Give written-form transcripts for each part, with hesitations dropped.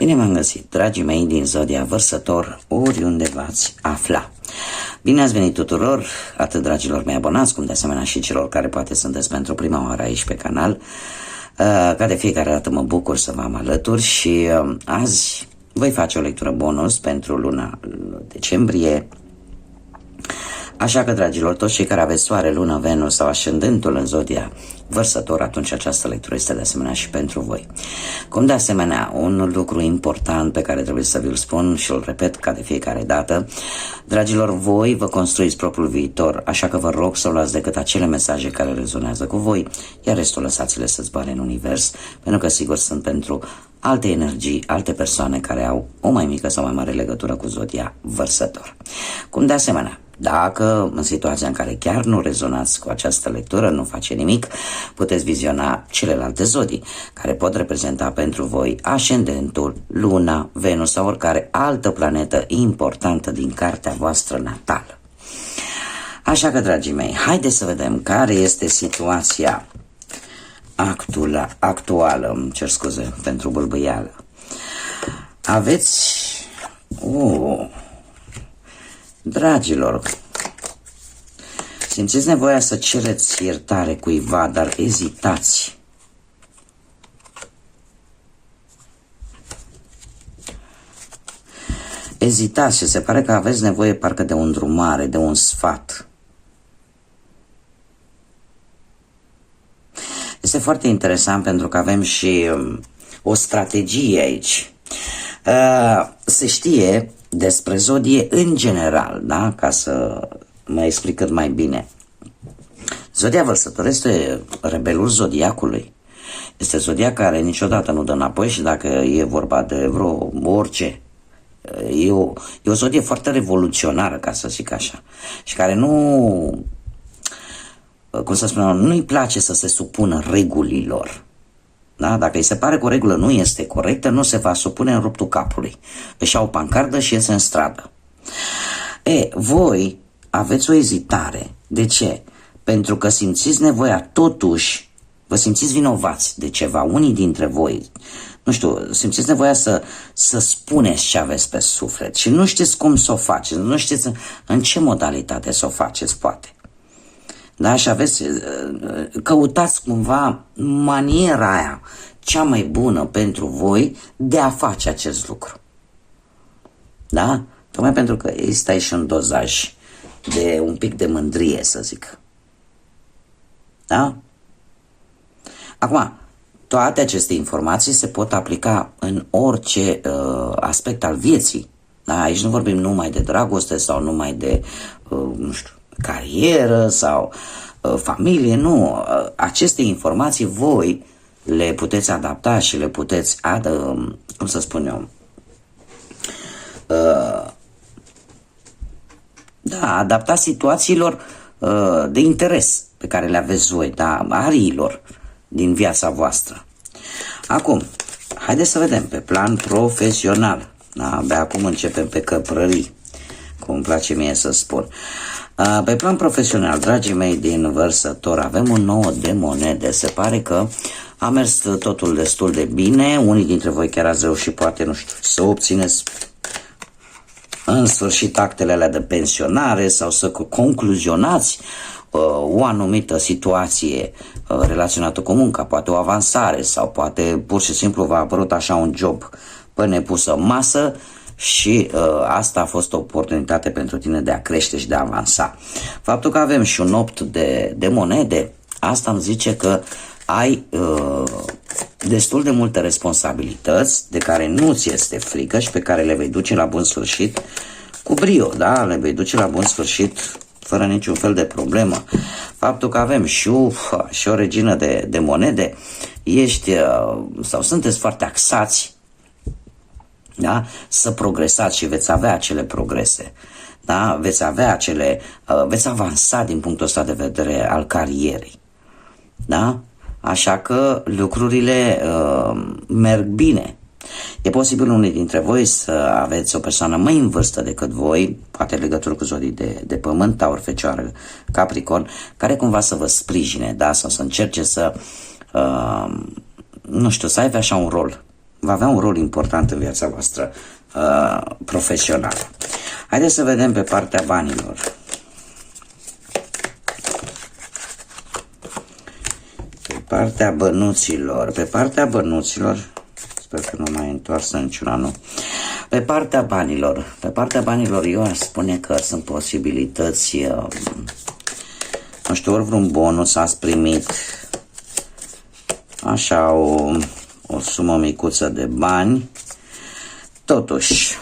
Bine m-am găsit, dragii mei din Zodia Vărsător, oriunde v-ați afla. Bine ați venit tuturor, atât dragilor mei abonați, cum de asemenea și celor care poate sunteți pentru prima oară aici pe canal. Ca de fiecare dată mă bucur să vă am alături și azi voi face o lectură bonus pentru luna decembrie. Așa că, dragilor, toți cei care aveți soare, lună, Venus sau ascendentul în Zodia Vărsător, atunci această lectură este de asemenea și pentru voi. Cum de asemenea, un lucru important pe care trebuie să vi-l spun și îl repet ca de fiecare dată, dragilor, voi vă construiți propriul viitor, așa că vă rog să luați decât acele mesaje care rezonează cu voi, iar restul lăsați-le să zboare în univers, pentru că sigur sunt pentru alte energii, alte persoane care au o mai mică sau mai mare legătură cu Zodia Vărsător. Cum de asemenea, dacă în situația în care chiar nu rezonați cu această lectură, nu face nimic, puteți viziona celelalte zodii, care pot reprezenta pentru voi ascendentul, luna, Venus sau oricare altă planetă importantă din cartea voastră natală. Așa că, dragii mei, haideți să vedem care este situația actuală, îmi cer scuze pentru bâlbâială. Aveți... Dragilor, simțiți nevoia să cereți iertare cuiva, dar ezitați. Ezitați și se pare că aveți nevoie parcă de o îndrumare, de un sfat. Este foarte interesant pentru că avem și o strategie aici. Se știe despre zodie în general, da? Ca să mă explic cât mai bine. Zodia Vărsător este rebelul zodiacului. Este zodia care niciodată nu dă înapoi și dacă e vorba de orice, e o zodie foarte revoluționară, ca să zic așa, și care nu, cum să spunem, nu-i place să se supună regulilor. Da? Dacă îi se pare că o regulă nu este corectă, nu se va supune în ruptul capului. Își iau o pancardă și iese în stradă. Voi aveți o ezitare. De ce? Pentru că simțiți nevoia, totuși, vă simțiți vinovați de ceva. Unii dintre voi, nu știu, simțiți nevoia să spuneți ce aveți pe suflet și nu știți cum să o faceți, nu știți în ce modalitate să o faceți, poate. Da? Și căutați cumva maniera aia cea mai bună pentru voi de a face acest lucru. Da? Tocmai pentru că există aici un dozaj de un pic de mândrie, să zic. Da? Acum, toate aceste informații se pot aplica în orice aspect al vieții. Da? Aici nu vorbim numai de dragoste sau numai de, nu știu, carieră sau familie, nu. Aceste informații voi le puteți adapta și le puteți, cum să spun eu, adapta situațiilor de interes pe care le aveți voi, da, ariilor din viața voastră. Acum, haideți să vedem pe plan profesional. Da, abia acum începem pe căprării, cum îmi place mie să spun. Pe plan profesional, dragii mei din Vărsător, avem un 9 de monede. Se pare că a mers totul destul de bine. Unii dintre voi chiar ați reușit, poate, nu știu, să obțineți în sfârșit actele alea de pensionare sau să concluzionați o anumită situație relaționată cu munca, poate o avansare sau poate pur și simplu v-a apărut așa un job pe nepusă masă și asta a fost o oportunitate pentru tine de a crește și de a avansa. Faptul că avem și un 8 de monede, asta îmi zice că ai destul de multe responsabilități de care nu ți este frică și pe care le vei duce la bun sfârșit cu brio, da? Le vei duce la bun sfârșit fără niciun fel de problemă. Faptul că avem și o regină de monede, sau sunteți foarte axați, da? Să progresați și veți avea acele progrese. Da? Veți avansa din punctul ăsta de vedere al carierei. Da? Așa că lucrurile merg bine. E posibil unii dintre voi să aveți o persoană mai în vârstă decât voi, poate legătură cu zodii de pământ, Taur, Fecioară, Capricorn, care cumva să vă sprijine, da? Sau să încerce să, nu știu, să aibă așa un rol va avea un rol important în viața voastră profesională. Haideți să vedem pe partea banilor. Pe partea bănuților, sper că nu mai întoarsă niciuna, nu. Pe partea banilor eu aș spune că sunt posibilități, nu știu, ori vreun bonus ați primit, așa o sumă micuță de bani, totuși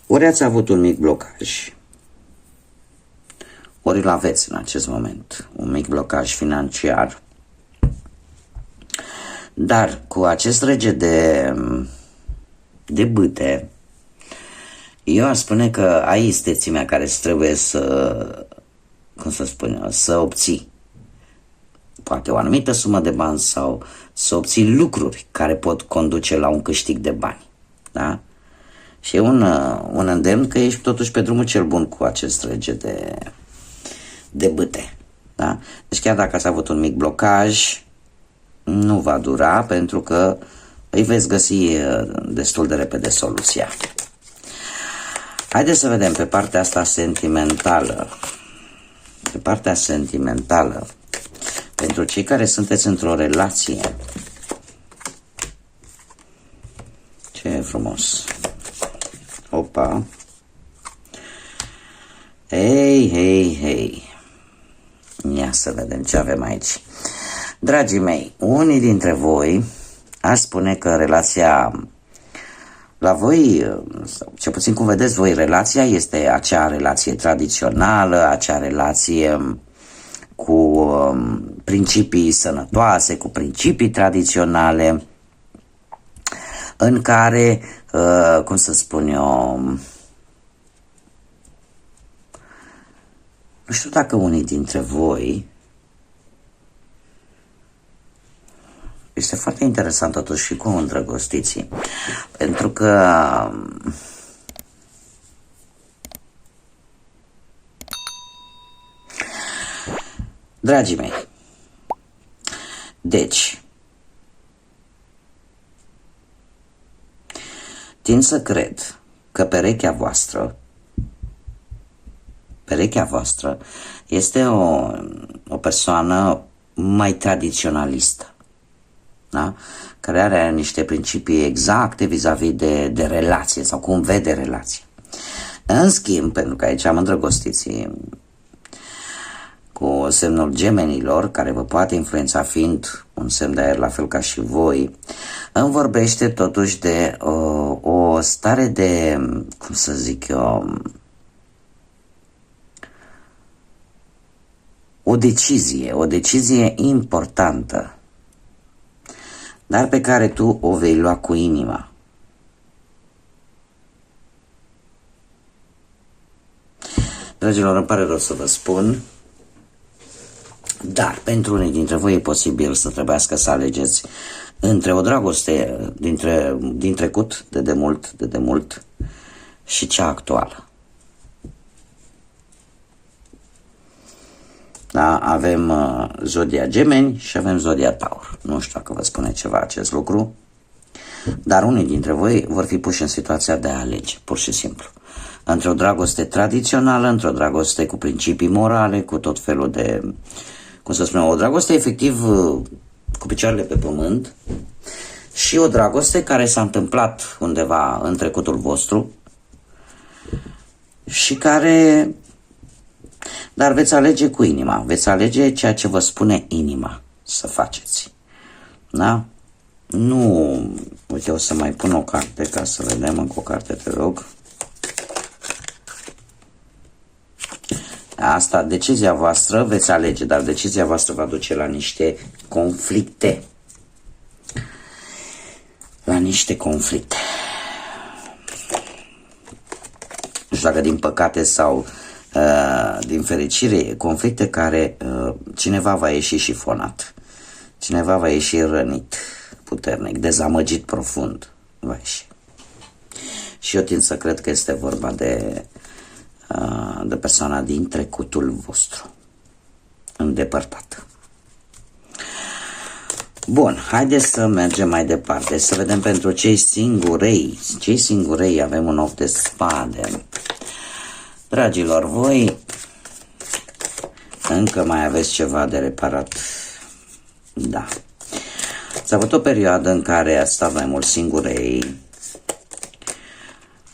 ori ați avut un mic blocaj, ori îl aveți în acest moment, un mic blocaj financiar, dar cu acest rege de bâte, eu aș spune că ai istețimea care îți trebuie să obții poate o anumită sumă de bani sau să obții lucruri care pot conduce la un câștig de bani, da? Și e un îndemn că ești totuși pe drumul cel bun cu acest rege de bâte, da? Deci chiar dacă ați avut un mic blocaj, nu va dura, pentru că îi veți găsi destul de repede soluția. Haideți să vedem pe partea asta sentimentală. Pe partea sentimentală, pentru cei care sunteți într-o relație. Ce e frumos. Opa. Hei. Ia să vedem ce avem aici. Dragii mei, unii dintre voi aș spune că relația la voi, sau cel puțin cum vedeți voi, relația este acea relație tradițională, acea relație cu principii sănătoase, cu principii tradiționale, în care, cum să spun eu, nu știu dacă unii dintre voi, este foarte interesant totuși și cu îndrăgostiții, pentru că dragii mei, deci tind să cred că perechea voastră este o persoană mai tradiționalistă, da? Care are niște principii exacte vis-a-vis de relație sau cum vede relația. În schimb, pentru că aici am îndrăgostiții cu semnul gemenilor, care vă poate influența fiind un semn de aer la fel ca și voi, îmi vorbește totuși de o stare de, cum să zic eu, o decizie importantă, dar pe care tu o vei lua cu inima. Dragilor, îmi pare rău să vă spun, dar pentru unii dintre voi e posibil să trebuiască să alegeți între o dragoste din trecut, de demult, și cea actuală. Da, avem zodia Gemeni și avem zodia Taur. Nu știu dacă vă spune ceva acest lucru, dar unii dintre voi vor fi puși în situația de a alege, pur și simplu. Între o dragoste tradițională, între o dragoste cu principii morale, cu tot felul de, cum să spunem, o dragoste efectiv cu picioarele pe pământ, și o dragoste care s-a întâmplat undeva în trecutul vostru și care... Dar veți alege cu inima, veți alege ceea ce vă spune inima să faceți. Da? Nu... Uite, o să mai pun o carte ca să vedem, încă o carte, te rog. Asta, decizia voastră, veți alege, dar decizia voastră va duce la niște conflicte. La niște conflicte. Nu știu dacă din păcate sau din fericire, conflicte care cineva va ieși șifonat. Cineva va ieși rănit puternic, dezamăgit profund. Va ieși. Și eu tind să cred că este vorba de persoana din trecutul vostru, îndepărtată. Bun, haideți să mergem mai departe, să vedem pentru cei singurei. Cei singurei avem un 8 de spade. Dragilor, voi încă mai aveți ceva de reparat. Da. Ați avut o perioadă în care ați stat mai mult singurei.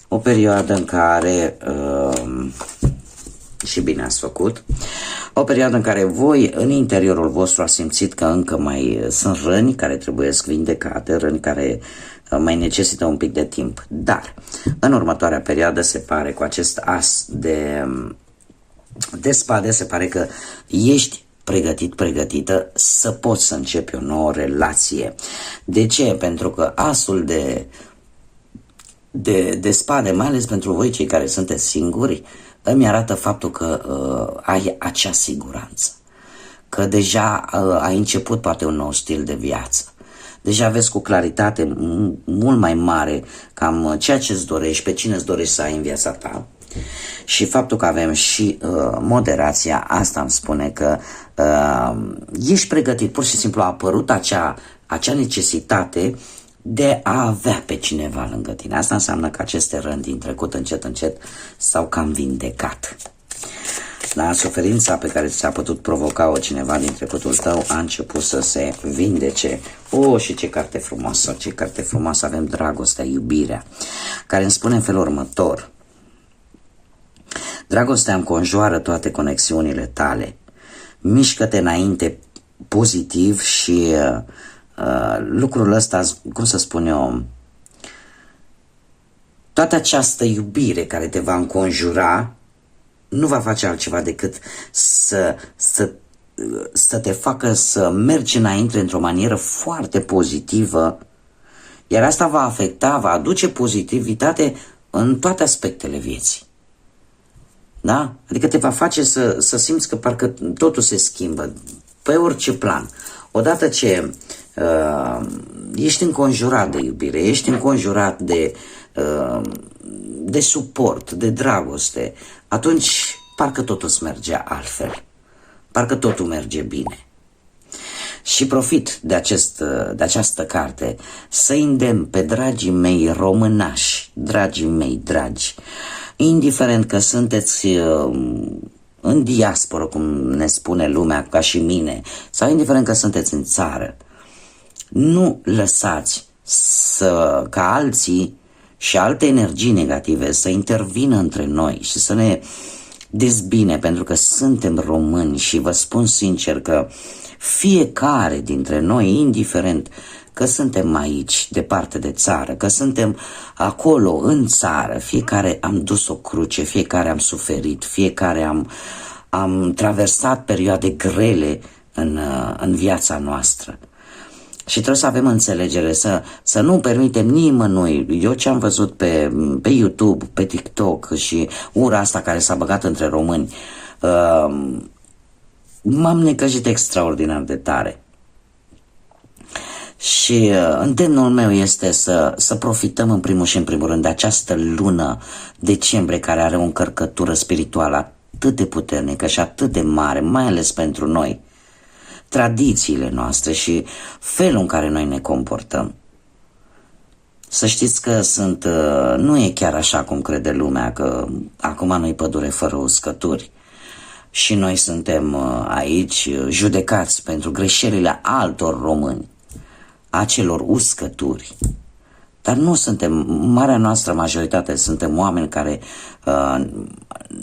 O perioadă în care, și bine ați făcut, o perioadă în care voi în interiorul vostru ați simțit că încă mai sunt răni care trebuie vindecate, răni care mai necesită un pic de timp. Dar în următoarea perioadă se pare, cu acest as de spade, se pare că ești pregătită să poți să începi o nouă relație. De ce? Pentru că asul de spade, mai ales pentru voi cei care sunteți singuri, îmi arată faptul că ai acea siguranță, că deja ai început poate un nou stil de viață. Deja vezi cu claritate mult mai mare cam ceea ce îți dorești, pe cine îți dorești să ai în viața ta. Și faptul că avem și moderația, asta îmi spune că ești pregătit, pur și simplu a apărut acea necesitate de a avea pe cineva lângă tine. Asta înseamnă că aceste răni din trecut încet s-au cam vindecat. Da, suferința pe care ți-a putut provoca-o cineva din trecutul tău a început să se vindece. Și ce carte frumoasă, ce carte frumoasă, avem dragostea, iubirea, care îmi spune în felul următor: dragostea înconjoară toate conexiunile tale, mișcă-te înainte pozitiv și lucrul ăsta, cum să spun eu, toată această iubire care te va înconjura nu va face altceva decât să te facă să mergi înainte într-o manieră foarte pozitivă, iar asta va afecta, va aduce pozitivitate în toate aspectele vieții. Da? Adică te va face să simți că parcă totul se schimbă pe orice plan. Odată ce ești înconjurat de iubire, ești înconjurat de suport, de dragoste, atunci parcă totul îți merge altfel, parcă totul merge bine. Și profit de această carte să îndemn pe dragii mei românași, dragii mei dragi, indiferent că sunteți în diasporă, cum ne spune lumea, ca și mine, sau indiferent că sunteți în țară, nu lăsați ca alții și alte energii negative să intervină între noi și să ne dezbine, pentru că suntem români și vă spun sincer că fiecare dintre noi, indiferent că suntem aici, departe de țară, că suntem acolo în țară, fiecare am dus o cruce, fiecare am suferit, fiecare am traversat perioade grele în viața noastră. Și trebuie să avem înțelegere, să nu permitem nimănui. Eu ce am văzut pe YouTube, pe TikTok și ura asta care s-a băgat între români, m-am necăjit extraordinar de tare. Și îndemnul meu este să profităm în primul și în primul rând de această lună decembrie, care are o încărcătură spirituală atât de puternică și atât de mare, mai ales pentru noi, tradițiile noastre și felul în care noi ne comportăm. Să știți că nu e chiar așa cum crede lumea, că acum nu-i pădure fără uscături și noi suntem aici judecați pentru greșelile altor români, acelor uscături. Dar nu suntem, marea noastră majoritate, suntem oameni care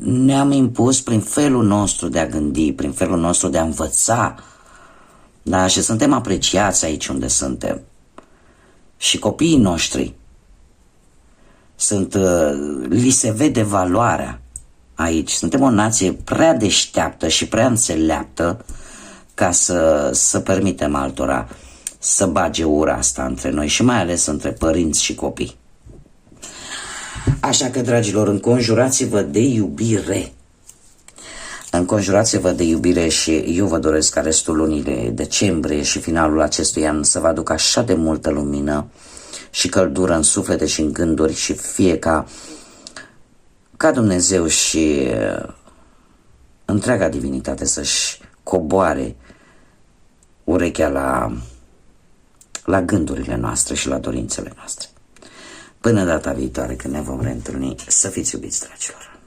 ne-am impus prin felul nostru de a gândi, prin felul nostru de a învăța, da? Și suntem apreciați aici unde suntem. Și copiii noștri li se vede valoarea aici. Suntem o nație prea deșteaptă și prea înțeleaptă ca să permitem altora să bage ura asta între noi și mai ales între părinți și copii. Așa că, dragilor, înconjurați-vă de iubire. Înconjurați-vă de iubire și eu vă doresc ca restul lunii de decembrie și finalul acestui an să vă aducă așa de multă lumină și căldură în suflete și în gânduri și fie ca Dumnezeu și întreaga divinitate să-și coboare urechea la gândurile noastre și la dorințele noastre. Până data viitoare când ne vom reîntâlni, să fiți iubiți, dragilor!